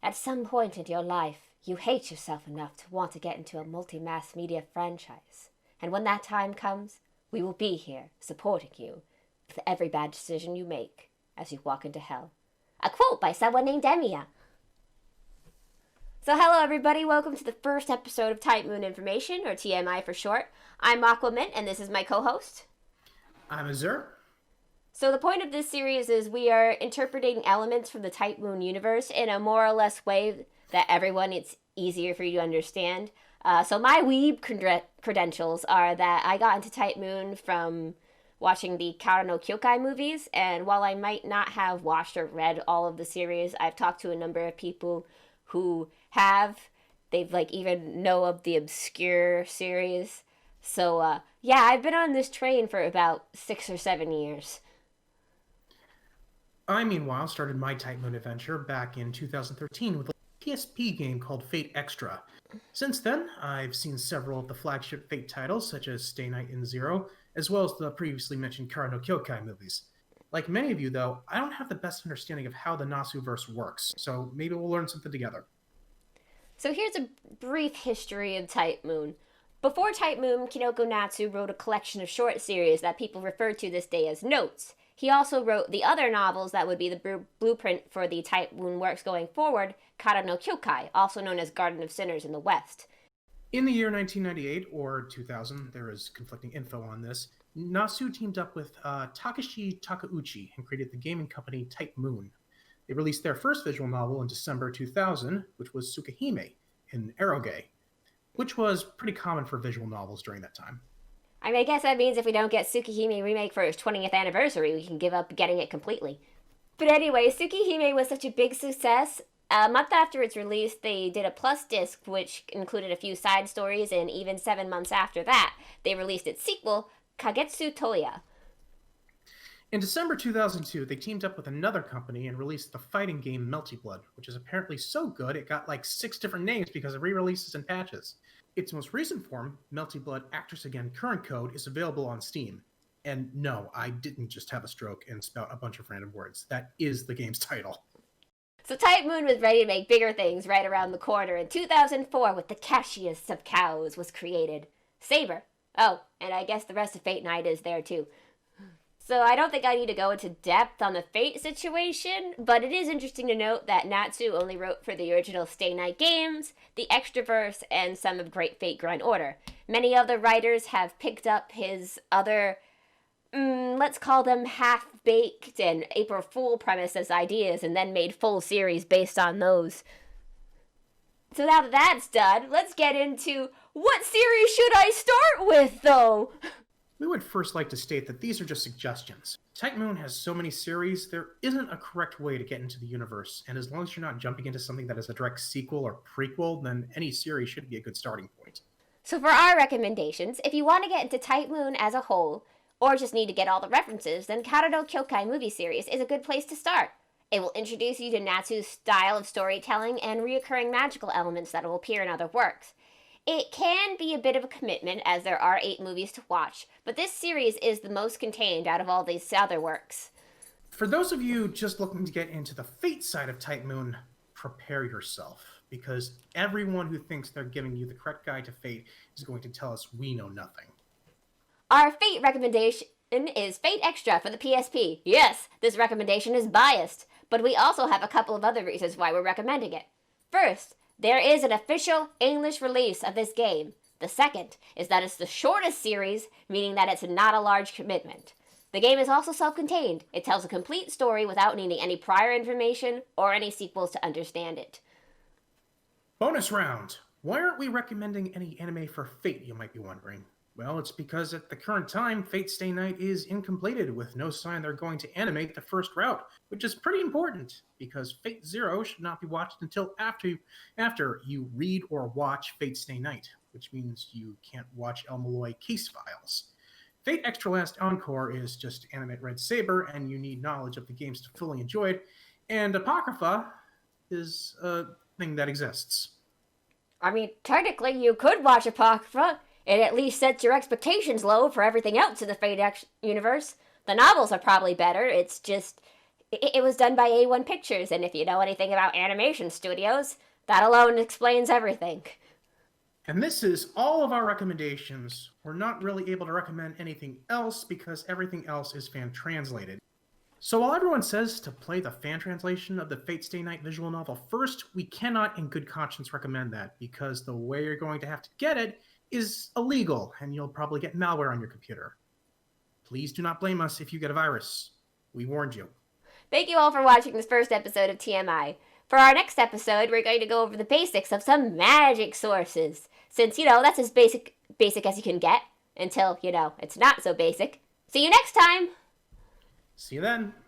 At some point in your life, you hate yourself enough to want to get into a multi-mass media franchise. And when that time comes, we will be here, supporting you, with every bad decision you make as you walk into hell. A quote by someone named Emiya. So hello everybody, welcome to the first episode of Type Moon Information, or TMI for short. I'm Aquamint, and this is my co-host. I'm Azure. So the point of this series is we are interpreting elements from the Type Moon universe in a more or less way that it's easier for you to understand. So my weeb credentials are that I got into Type Moon from watching the Kara no Kyokai movies, and while I might not have watched or read all of the series, I've talked to a number of people who have. They've even know of the obscure series. So yeah, I've been on this train for about 6 or 7 years. I, meanwhile, started my Type Moon adventure back in 2013 with a PSP game called Fate Extra. Since then, I've seen several of the flagship Fate titles, such as Stay Night and Zero, as well as the previously mentioned Kara no Kyokai movies. Like many of you, though, I don't have the best understanding of how the Nasuverse works, so maybe we'll learn something together. So here's a brief history of Type Moon. Before Type Moon, Kinoko Natsu wrote a collection of short series that people refer to this day as notes. He also wrote the other novels that would be the blueprint for the Type Moon works going forward, Kara no Kyokai, also known as Garden of Sinners in the West. In the year 1998 or 2000, there is conflicting info on this, Nasu teamed up with Takashi Takeuchi and created the gaming company Type Moon. They released their first visual novel in December 2000, which was Tsukahime in Eroge, which was pretty common for visual novels during that time. I mean, I guess that means if we don't get Tsukahime remake for its 20th anniversary, we can give up getting it completely. But anyway, Tsukahime was such a big success. A month after its release, they did a plus disc, which included a few side stories, and even 7 months after that, they released its sequel, Kagetsu Toya. In December 2002, they teamed up with another company and released the fighting game Melty Blood, which is apparently so good it got 6 different names because of re-releases and patches. Its most recent form, Melty Blood Actress Again Current Code, is available on Steam. And no, I didn't just have a stroke and spout a bunch of random words. That is the game's title. So Type Moon was ready to make bigger things right around the corner. In 2004, with the cashiest of cows was created. Saber. Oh, and I guess the rest of Fate Night is there too. So I don't think I need to go into depth on the Fate situation, but it is interesting to note that Natsu only wrote for the original Stay Night games, the Extraverse, and some of Great Fate Grand Order. Many other writers have picked up his other, let's call them half-baked and April Fool premises ideas and then made full series based on those. So now that that's done, let's get into what series should I start with, though? We would first like to state that these are just suggestions. Type Moon has so many series, there isn't a correct way to get into the universe, and as long as you're not jumping into something that is a direct sequel or prequel, then any series should be a good starting point. So for our recommendations, if you want to get into Type Moon as a whole, or just need to get all the references, then Kara no Kyokai movie series is a good place to start. It will introduce you to Natsu's style of storytelling and reoccurring magical elements that will appear in other works. It can be a bit of a commitment, as there are 8 movies to watch, but this series is the most contained out of all these other works. For those of you just looking to get into the Fate side of Type Moon, prepare yourself, because everyone who thinks they're giving you the correct guide to Fate is going to tell us we know nothing. Our Fate recommendation is Fate Extra for the PSP. Yes, this recommendation is biased, but we also have a couple of other reasons why we're recommending it. First, there is an official English release of this game. The second is that it's the shortest series, meaning that it's not a large commitment. The game is also self-contained. It tells a complete story without needing any prior information or any sequels to understand it. Bonus round! Why aren't we recommending any anime for Fate, you might be wondering? Well, it's because at the current time, Fate Stay Night is incompleted, with no sign they're going to animate the first route, which is pretty important, because Fate Zero should not be watched until after you read or watch Fate Stay Night, which means you can't watch El Malloy case files. Fate Extra Last Encore is just animate Red Saber, and you need knowledge of the games to fully enjoy it, and Apocrypha is a thing that exists. I mean, technically you could watch Apocrypha. It at least sets your expectations low for everything else in the Fate universe. The novels are probably better. It's just It was done by A1 Pictures, and if you know anything about animation studios, that alone explains everything. And this is all of our recommendations. We're not really able to recommend anything else because everything else is fan translated. So while everyone says to play the fan translation of the Fate Stay Night visual novel first, we cannot in good conscience recommend that because the way you're going to have to get it is illegal and you'll probably get malware on your computer. Please do not blame us if you get a virus. We warned you. Thank you all for watching this first episode of TMI. For our next episode, we're going to go over the basics of some magic sources. Since, that's as basic as you can get until, it's not so basic. See you next time! See you then.